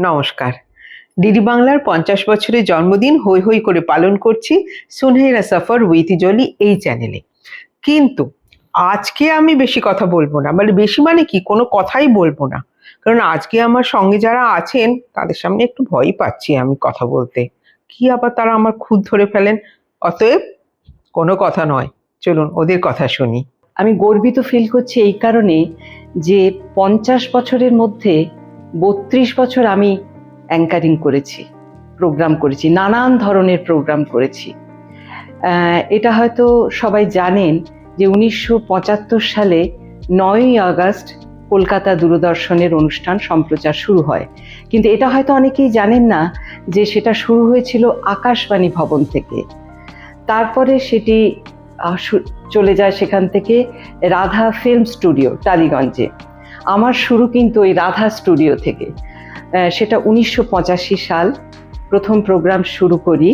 নমস্কার। ডিডি বাংলার 50 বছরের জন্মদিন হই হই করে পালন করছি সুনহেরা সফর উইথ জলি এই চ্যানেলে। কিন্তু আজকে আমি বেশি কথা বলবো না, বেশি মানে কি, কোনো কথাই বলবো না। কারণ আজকে আমার সঙ্গে যারা আছেন তাদের সামনে একটু ভয়ই পাচ্ছি আমি কথা বলতে, কি আবার তারা আমার খুঁত ধরে ফেলেন। অতএব কোনো কথা নয়, চলুন ওদের কথা শুনি। আমি গর্বিত ফিল করছি এই কারণে যে 50 বছরের মধ্যে 32 বছর আমি অ্যাঙ্কারিং করেছি, প্রোগ্রাম করেছি, নানান ধরনের প্রোগ্রাম করেছি। এটা হয়তো সবাই জানেন যে 1975 সালে 9ই আগস্ট কলকাতা দূরদর্শনের অনুষ্ঠান সম্প্রচার শুরু হয়। কিন্তু এটা হয়তো অনেকেই জানেন না যে সেটা শুরু হয়েছিল আকাশবাণী ভবন থেকে। তারপরে সেটি চলে যায় সেখান থেকে রাধা ফিল্ম স্টুডিও টালিগঞ্জে। আমার শুরু কিন্তু ওই রাধা স্টুডিও থেকে। সেটা 1985 সাল প্রথম প্রোগ্রাম শুরু করি।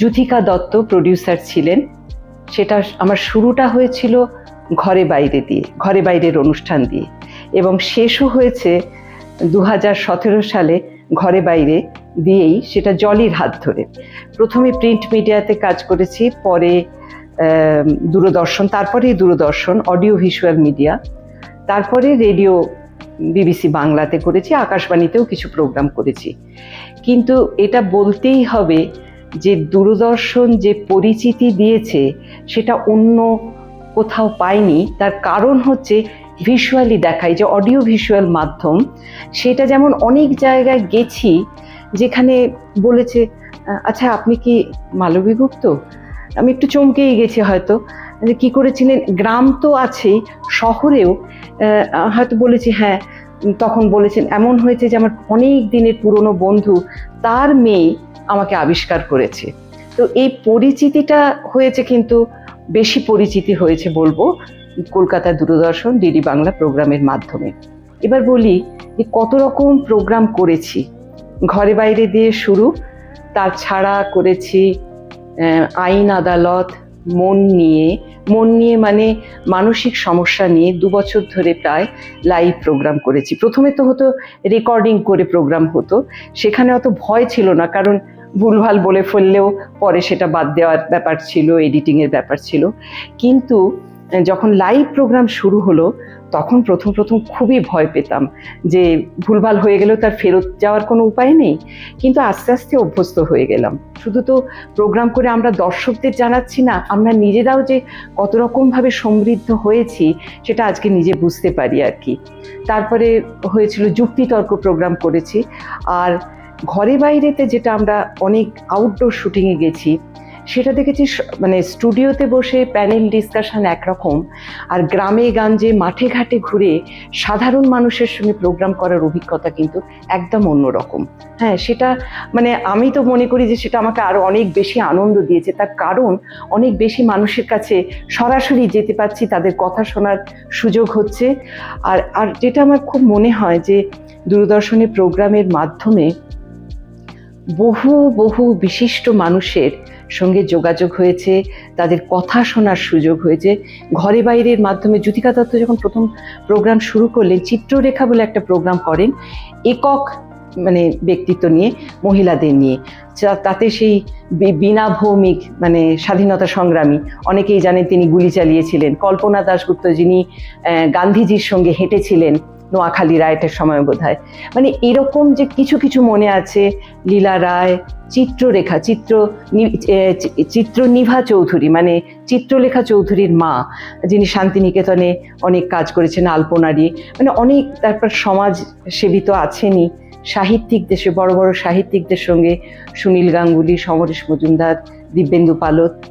যুথিকা দত্ত প্রডিউসার ছিলেন। সেটা আমার শুরুটা হয়েছিল ঘরে বাইরে দিয়ে, ঘরে বাইরের অনুষ্ঠান দিয়ে, এবং শেষও হয়েছে 2017 সালে ঘরে বাইরে দিয়েই, সেটা জলির হাত ধরে। প্রথমে প্রিন্ট মিডিয়াতে কাজ করেছি, পরে দূরদর্শন, তারপরে দূরদর্শন অডিও ভিজুয়াল মিডিয়া, তারপরে রেডিও বিবিসি বাংলাতে করেছি, আকাশবাণীতেও কিছু প্রোগ্রাম করেছি। কিন্তু এটা বলতেই হবে যে দূরদর্শন যে পরিচিতি দিয়েছে সেটা অন্য কোথাও পাইনি। তার কারণ হচ্ছে ভিজুয়ালি দেখাই, যে অডিও ভিজুয়াল মাধ্যম, সেটা যেমন অনেক জায়গায় গেছি যেখানে বলেছে আচ্ছা আপনি কি মালবী গুপ্ত, আমি একটু চমকেই গেছি হয়তো, যে কী করেছিলেন। গ্রাম তো আছেই, শহরেও হয়তো বলেছি হ্যাঁ, তখন বলেছেন এমন হয়েছে যে আমার অনেক দিনের পুরনো বন্ধু, তার মেয়ে আমাকে আবিষ্কার করেছে। তো এই পরিচিতিটা হয়েছে, কিন্তু বেশি পরিচিতি হয়েছে বলবো কলকাতা দূরদর্শন ডিডি বাংলা প্রোগ্রামের মাধ্যমে। এবার বলি যে কত রকম প্রোগ্রাম করেছি। ঘরে বাইরে দিয়ে শুরু, তার ছাড়া করেছি আইন আদালত, মন নিয়ে মানে মানসিক সমস্যা নিয়ে 2 বছর ধরে প্রায় লাইভ প্রোগ্রাম করেছি। প্রথমে তো হতো রেকর্ডিং করে প্রোগ্রাম হতো, সেখানে অত ভয় ছিল না, কারণ ভুলভাল বলে ফেললেও পরে সেটা বাদ দেওয়ার ব্যাপার ছিল, এডিটিংয়ের ব্যাপার ছিল। কিন্তু যখন লাইভ প্রোগ্রাম শুরু হলো তখন প্রথম খুবই ভয় পেতাম যে ভুলভাল হয়ে গেলেও তার ফেরত যাওয়ার কোনো উপায় নেই। কিন্তু আস্তে আস্তে অভ্যস্ত হয়ে গেলাম। শুধু তো প্রোগ্রাম করে আমরা দর্শকদের জানাচ্ছি না, আমরা নিজেরাও যে কত রকমভাবে সমৃদ্ধ হয়েছি সেটা আজকে নিজে বুঝতে পারি আর কি। তারপরে হয়েছিল যুক্তিতর্ক প্রোগ্রাম করেছি। আর ঘরে বাইরেতে যেটা আমরা অনেক আউটডোর শুটিংয়ে গেছি, সেটা দেখেছি মানে স্টুডিওতে বসে প্যানেল ডিসকাশন একরকম, আর গ্রামে গঞ্জে মাঠে ঘাটে ঘুরে সাধারণ মানুষের সঙ্গে প্রোগ্রাম করার অভিজ্ঞতা কিন্তু একদম অন্যরকম। হ্যাঁ, সেটা মানে আমি তো মনে করি যে সেটা আমাকে আরও অনেক বেশি আনন্দ দিয়েছে। তার কারণ অনেক বেশি মানুষের কাছে সরাসরি যেতে পারছি, তাদের কথা শোনার সুযোগ হচ্ছে। আর যেটা আমার খুব মনে হয় যে দূরদর্শনের প্রোগ্রামের মাধ্যমে বহু বিশিষ্ট মানুষের সঙ্গে যোগাযোগ হয়েছে, তাদের কথা শোনার সুযোগ হয়েছে। ঘরে বাইরের মাধ্যমে যুথিকা দত্ত যখন প্রথম প্রোগ্রাম শুরু করলেন, চিত্ররেখা বলে একটা প্রোগ্রাম করেন একক মানে ব্যক্তিত্ব নিয়ে, মহিলাদের নিয়ে। তাতে সেই বীণা ভৌমিক মানে স্বাধীনতা সংগ্রামী, অনেকেই জানেন তিনি গুলি চালিয়েছিলেন, কল্পনা দাশগুপ্ত যিনি গান্ধীজির সঙ্গে হেঁটেছিলেন নোয়াখালী রায়টের সময় বোধহয়, মানে এরকম যে কিছু মনে আছে। লীলা রায়, চিত্ররেখা, চিত্রনিভা চৌধুরী মানে চিত্রলেখা চৌধুরীর মা, যিনি শান্তিনিকেতনে অনেক কাজ করেছেন, আলপনারী, মানে অনেক। তারপর সমাজ সেবী তো আছেনই, সাহিত্যিকদের, বড় সাহিত্যিকদের সঙ্গে সুনীল গাঙ্গুলি, সমরেশ মজুমদার, দিব্যেন্দু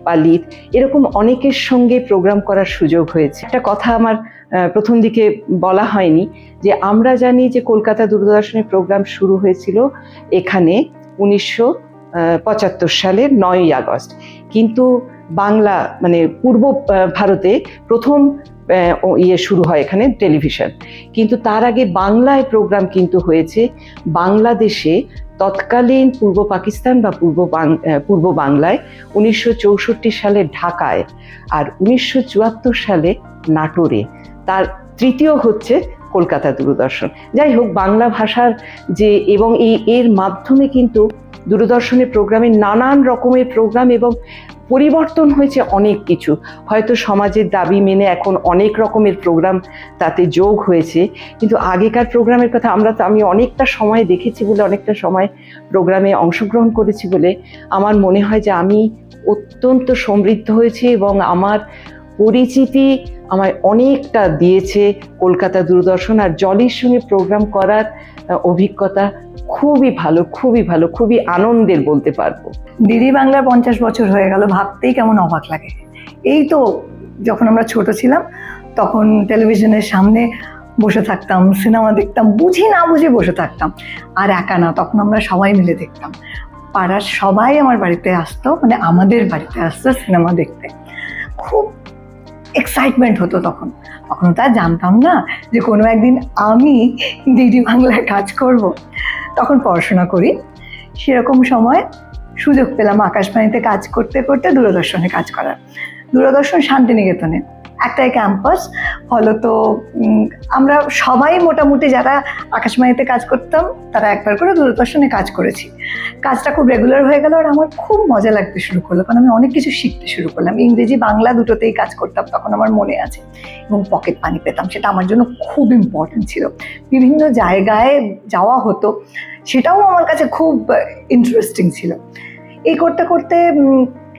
পালিত, এরকম অনেকের সঙ্গে প্রোগ্রাম করার সুযোগ হয়েছে। একটা কথা আমার প্রথম দিকে বলা হয়নি, যে আমরা জানি যে কলকাতা দূরদর্শনের প্রোগ্রাম শুরু হয়েছিল এখানে 1975 সালের 9ই আগস্ট। কিন্তু বাংলা মানে পূর্ব ভারতে প্রথম শুরু হয় এখানে টেলিভিশন। কিন্তু তার আগে বাংলায় প্রোগ্রাম কিন্তু হয়েছে বাংলাদেশে, তৎকালীন পূর্ব পাকিস্তান বা পূর্ব বাংলায় 1964 সালে ঢাকায়, আর 1974 সালে নাটোরে। তার তৃতীয় হচ্ছে কলকাতা দূরদর্শন। যাই হোক, বাংলা ভাষার যে এবং এর মাধ্যমে কিন্তু দূরদর্শনের প্রোগ্রামে নানান রকমের প্রোগ্রাম এবং পরিবর্তন হয়েছে অনেক কিছু। হয়তো সমাজের দাবি মেনে এখন অনেক রকমের প্রোগ্রাম তাতে যোগ হয়েছে, কিন্তু আগেকার প্রোগ্রামের কথা আমি অনেকটা সময় দেখেছি বলে, অনেকটা সময় প্রোগ্রামে অংশগ্রহণ করেছি বলে আমার মনে হয় যে আমি অত্যন্ত সমৃদ্ধ হয়েছি এবং আমার পরিচিতি আমায় অনেকটা দিয়েছে কলকাতা দূরদর্শন। আর জলির সঙ্গে প্রোগ্রাম করার অভিজ্ঞতা খুবই ভালো, খুবই ভালো, খুবই আনন্দের বলতে পারবো। ডিডি বাংলার 50 বছর হয়ে গেল, ভাবতেই কেমন অবাক লাগে। এই তো যখন আমরা ছোট ছিলাম তখন টেলিভিশনের সামনে বসে থাকতাম, সিনেমা দেখতাম, বুঝি না বুঝে বসে থাকতাম। আর একা না, তখন আমরা সবাই মিলে দেখতাম। পাড়ার সবাই আমার বাড়িতে আসতো, মানে আমাদের বাড়িতে আসতো সিনেমা দেখতে। খুব এক্সাইটমেন্ট হতো তখন। তখন তো আর জানতাম না যে কোনো একদিন আমি ডিডি বাংলায় কাজ করব। তখন পড়াশোনা করি, সেরকম সময় সুযোগ পেলাম আকাশবাণীতে কাজ করতে করতে দূরদর্শনে কাজ করার। দূরদর্শন শান্তিনিকেতনে একটাই ক্যাম্পাস, ফলত আমরা সবাই মোটামুটি যারা আকাশবাণীতে কাজ করতাম তারা একবার করে দূরদর্শনে কাজ করেছি। কাজটা খুব রেগুলার হয়ে গেল আর আমার খুব মজা লাগতে শুরু করলো, কারণ আমি অনেক কিছু শিখতে শুরু করলাম। ইংরেজি বাংলা দুটোতেই কাজ করতাম তখন, আমার মনে আছে। এবং পকেট মানি পেতাম, সেটা আমার জন্য খুব ইম্পর্টেন্ট ছিল। বিভিন্ন জায়গায় যাওয়া হতো, সেটাও আমার কাছে খুব ইন্টারেস্টিং ছিল। এই করতে করতে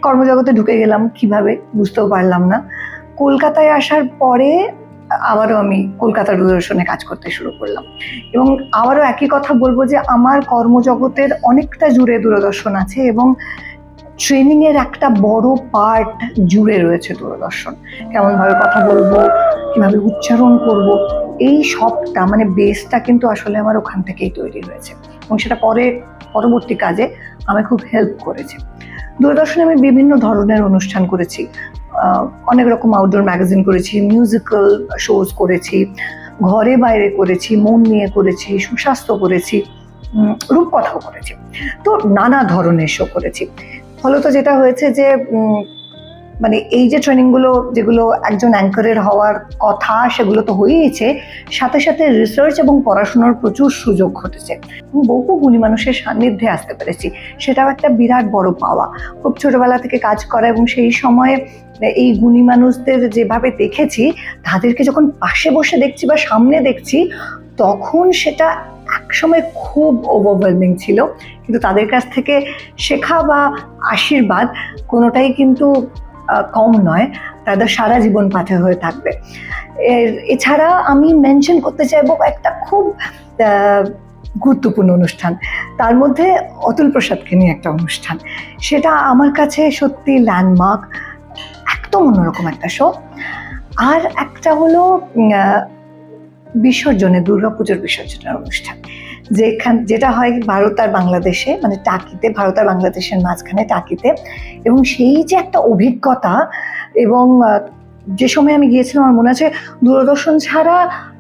কর্মজগতে ঢুকে গেলাম, কিভাবে বুঝতেও পারলাম না। কলকাতায় আসার পরে আবারও আমি কলকাতা দূরদর্শনে কাজ করতে শুরু করলাম। এবং আবারও একই কথা বলবো যে আমার কর্মজগতের অনেকটা জুড়ে দূরদর্শন আছে এবং ট্রেনিংয়ের একটা বড় পার্ট জুড়ে রয়েছে দূরদর্শন। কেমনভাবে কথা বলবো, কীভাবে উচ্চারণ করব, এই সবটা মানে বেসটা কিন্তু আসলে আমার ওখান থেকেই তৈরি হয়েছে এবং সেটা পরবর্তী কাজে আমায় খুব হেল্প করেছে। দূরদর্শনে আমি বিভিন্ন ধরনের অনুষ্ঠান করেছি, অনেক রকম আউটডোর ম্যাগাজিন করেছি, মিউজিক্যাল শোজ করেছি, ঘরে বাইরে করেছি, মন নিয়ে করেছি, সুস্বাস্থ্য করেছি, রূপকথাও করেছি। তো নানা ধরনের শো করেছি। ফলত যেটা হয়েছে যে মানে এই যে ট্রেনিংগুলো যেগুলো একজন অ্যাঙ্করের হওয়ার কথা সেগুলো তো হয়েইছে, সাথে সাথে রিসার্চ এবং পড়াশোনার প্রচুর সুযোগ ঘটেছে। বহু গুণী মানুষের সান্নিধ্যে আসতে পেরেছি, সেটাও একটা বিরাট বড় পাওয়া। খুব ছোটবেলা থেকে কাজ করা এবং সেই সময়ে এই গুণী মানুষদের যেভাবে দেখেছি, তাদেরকে যখন পাশে বসে দেখছি বা সামনে দেখছি, তখন সেটা একসময় খুব ওভারওয়েলমিং ছিল। কিন্তু তাদের কাছ থেকে শেখা বা আশীর্বাদ কোনোটাই কিন্তু কম নয়, তাদের সারা জীবন পাথে হয়ে থাকবে। এছাড়া আমি মেনশন করতে চাইবো একটা খুব গুরুত্বপূর্ণ অনুষ্ঠান, তার মধ্যে অতুল প্রসাদকে নিয়ে একটা অনুষ্ঠান। সেটা আমার কাছে সত্যি ল্যান্ডমার্ক, একদম অন্যরকম একটা শো। আর একটা হলো বিসর্জনে, দুর্গাপুজোর বিসর্জনের অনুষ্ঠান, যেটা হয় ভারত আর বাংলাদেশে, মানে টাকিতে, ভারত আর বাংলাদেশের মাঝখানে টাকিতে। এবং সেই যে একটা অভিজ্ঞতা, এবং যে সময় আমি গিয়েছিলাম আমার মনে আছে দূরদর্শন ছাড়া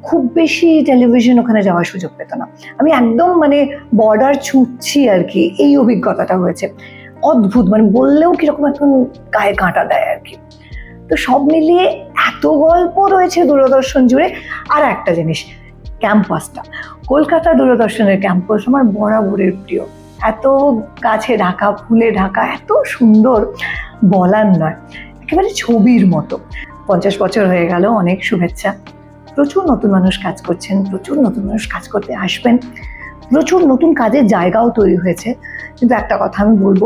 খুব বেশি টেলিভিশন ওখানে যাওয়ার সুযোগ পেত না। আমি একদম মানে বর্ডার ছুটছি আর কি, এই অভিজ্ঞতাটা হয়েছে। অদ্ভুত, মানে বললেও কিরকম এখন গায়ে কাঁটা দেয় আর কি। তো সব মিলিয়ে এত গল্প রয়েছে দূরদর্শন জুড়ে। আর একটা জিনিস, ক্যাম্পাসটা, কলকাতা দূরদর্শনের ক্যাম্পাস আমার বরাবরের প্রিয়। এত গাছে ঢাকা, ফুলে ঢাকা, এত সুন্দর, বলার নয়, একেবারে ছবির মতো। 50 বছর হয়ে গেল, অনেক শুভেচ্ছা। প্রচুর নতুন মানুষ কাজ করছেন, প্রচুর নতুন মানুষ কাজ করতে আসবেন, প্রচুর নতুন কাজের জায়গাও তৈরি হয়েছে। কিন্তু একটা কথা আমি বলবো,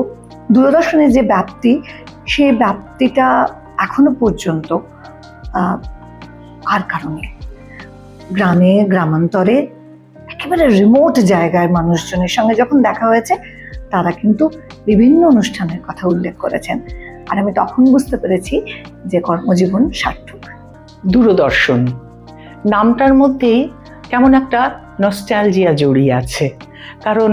দূরদর্শনের যে ব্যাপ্তি, সেই ব্যাপ্তিটা এখনো পর্যন্ত আর কারণে গ্রামে, গ্রামান্তরে, একেবারে রিমোট জায়গায় মানুষজনের সঙ্গে যখন দেখা হয়েছে, তারা কিন্তু বিভিন্ন অনুষ্ঠানের কথা উল্লেখ করেছেন। আর আমি তখন বুঝতে পেরেছি যে কর্মজীবন সার্থক। দূরদর্শন নামটার মধ্যেই কেমন একটা নস্টালজিয়া জড়িয়ে আছে, কারণ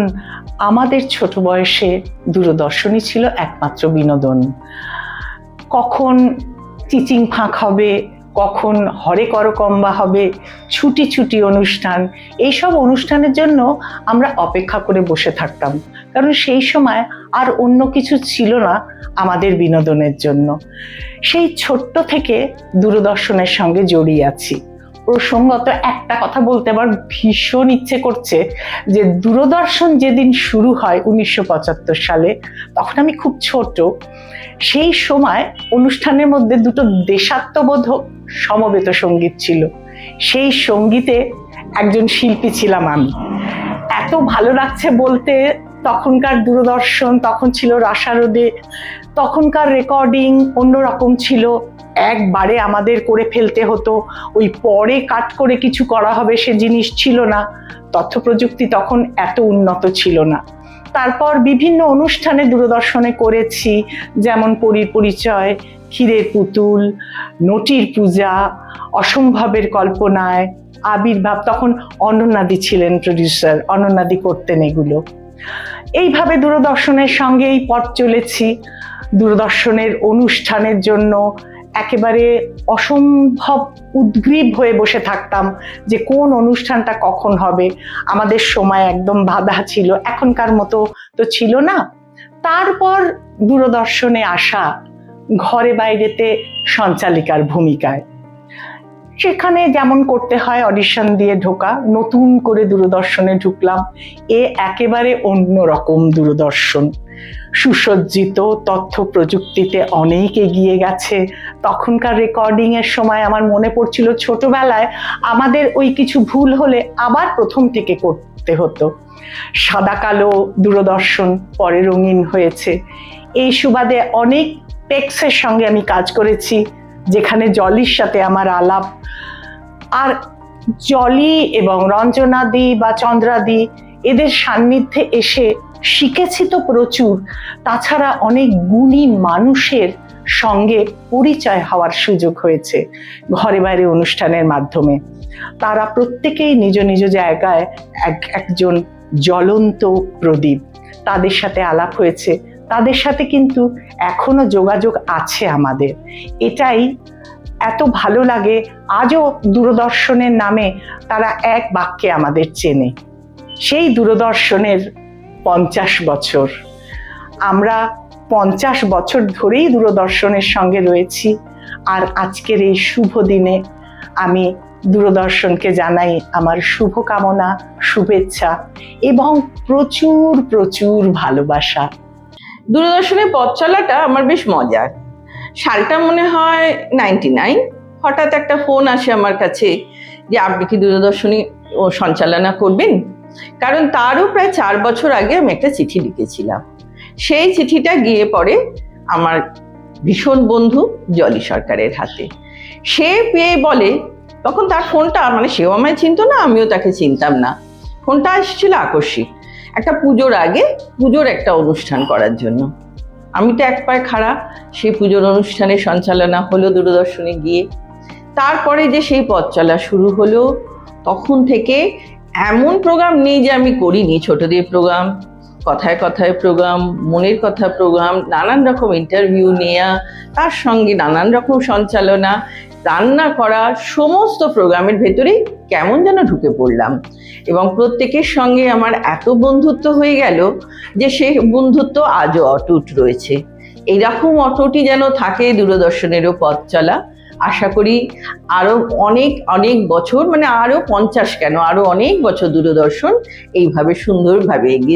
আমাদের ছোট বয়সে দূরদর্শনই ছিল একমাত্র বিনোদন। কখন চিচিং ফাঁক হবে, কখন হরে করকম্বা হবে, ছুটি ছুটি অনুষ্ঠান, এইসব অনুষ্ঠানের জন্য আমরা অপেক্ষা করে বসে থাকতাম, কারণ সেই সময় আর অন্য কিছু ছিল না আমাদের বিনোদনের জন্য। সেই ছোট্ট থেকে দূরদর্শনের সঙ্গে জড়িয়ে আছি। প্রসঙ্গত একটা কথা বলতে আমার ভীষণ ইচ্ছে করছে, যে দূরদর্শন যেদিন শুরু হয় 1975 সালে, তখন আমি খুব ছোট। সেই সময় অনুষ্ঠানের মধ্যে দুটো দেশাত্মবোধক সমবেত সঙ্গীত ছিল। সেই সঙ্গীতে একজন শিল্পী ছিলাম আমি। এত ভালো লাগছে বলতে, তখনকার দূরদর্শন তখন ছিল রাশারোডে, তখনকার রেকর্ডিং অন্যরকম ছিল, একবারে আমাদের করে ফেলতে হতো, ওই পরে কাট করে কিছু করা হবে সে জিনিস ছিল না। তথ্য প্রযুক্তি তখন এত উন্নত ছিল না। তারপর বিভিন্ন অনুষ্ঠানে দূরদর্শনে করেছি, যেমন পরীর পরিচয়, ক্ষীরের পুতুল, নটির পূজা, অসম্ভবের কল্পনায়, আবির্ভাব। তখন অনন্যাদি ছিলেন প্রডিউসার, অনন্যাদি করতেন এগুলো। এইভাবে দূরদর্শনের সঙ্গেই পথ চলেছি। দূরদর্শনের অনুষ্ঠানের জন্য একেবারে অসম্ভব উদ্গ্রীব হয়ে বসে থাকতাম যে কোন অনুষ্ঠানটা কখন হবে। আমাদের সময় একদম বাঁধা ছিল, এখনকার মতো তো ছিল না। তারপর দূরদর্শনে আসা, ঘরে বাইরেতে সঞ্চালিকার ভূমিকায়, সেখানে যেমন করতে হয় অডিশন দিয়ে ঢোকা। নতুন করে দূরদর্শনে ঢুকলাম, একেবারে অন্যরকম দূরদর্শন, সুসজ্জিত, তথ্য প্রযুক্তিতে অনেক এগিয়ে গেছে। তখনকার রেকর্ডিং এর সময় আমার মনে পড়ছিল ছোটবেলায় আমাদের ওই কিছু ভুল হলে আবার প্রথম থেকে করতে হতো। সাদা কালো দূরদর্শন, পরে রঙিন হয়েছে। এই সুবাদে অনেক টেক্সের সঙ্গে আমি কাজ করেছি, যেখানে জলির সাথে আমার আলাপ। আর জলি এবং রঞ্জনাদি বা চন্দ্রাদি এদের সান্নিধ্যে এসে শিখেছি তো প্রচুর। তাছাড়া অনেক গুণী মানুষের সঙ্গে পরিচয় হওয়ার সুযোগ হয়েছে ঘরে বাইরে অনুষ্ঠানের মাধ্যমে। তারা প্রত্যেকেই নিজ নিজ জায়গায় একজন জ্বলন্ত প্রদীপ। তাদের সাথে আলাপ হয়েছে, তাদের সাথে কিন্তু এখনো যোগাযোগ আছে আমাদের। এটাই এত ভালো লাগে। আজও দূরদর্শনের নামে তারা এক বাক্যে আমাদের চেনে। সেই দূরদর্শনের 50 বছর, আমরা 50 বছর ধরেই দূরদর্শনের সঙ্গে রয়েছি। আর আজকের এই শুভ দিনে আমি দূরদর্শনকে জানাই আমার শুভকামনা, শুভেচ্ছা এবং প্রচুর প্রচুর ভালোবাসা। দূরদর্শনের পথ চলাটা আমার বেশ মজার। সালটা মনে হয় 99। হঠাৎ একটা ফোন আসে আমার কাছে যে আপনি কি দূরদর্শনী সঞ্চালনা করবেন। কারণ তারও প্রায় 4 বছর আগে আমি একটা চিঠি লিখেছিলাম। সেই চিঠিটা গিয়ে পড়ে আমার ভীষণ বন্ধু জলি সরকারের হাতে। সে পেয়ে বলে, তখন তার ফোনটা, মানে সেও আমায় চিনতো না, আমিও তাকে চিনতাম না। ফোনটা এসেছিল আকস্মিক, একটা পুজোর আগে, পুজোর একটা অনুষ্ঠান করার জন্য। আমি তো এক পায়ে খাড়া। সেই পুজোর অনুষ্ঠানে সঞ্চালনা হলো দূরদর্শনে গিয়ে। তারপরে যে সেই পথ চলা শুরু হলো, তখন থেকে এমন প্রোগ্রাম নেই যে আমি করিনি। ছোটদের প্রোগ্রাম, কথায় কথায় প্রোগ্রাম, মনের কথা প্রোগ্রাম, নানান রকম ইন্টারভিউ নেওয়া, তার সঙ্গে নানান রকম সঞ্চালনা, রান্না করা, সমস্ত প্রোগ্রামের ভেতরেই কেমন যেন ঢুকে পড়লাম। এবং প্রত্যেকের সঙ্গে আমার এত বন্ধুত্ব হয়ে গেল যে সে বন্ধুত্ব আজও অটুট রয়েছে। এইরকম অটুটই যেন থাকে দূরদর্শনেরও পথ চলা। আশা করি আরো অনেক অনেক বছর, মানে আরো 50 কেন, আরো অনেক বছর দূরদর্শন এইভাবে সুন্দরভাবে এগিয়ে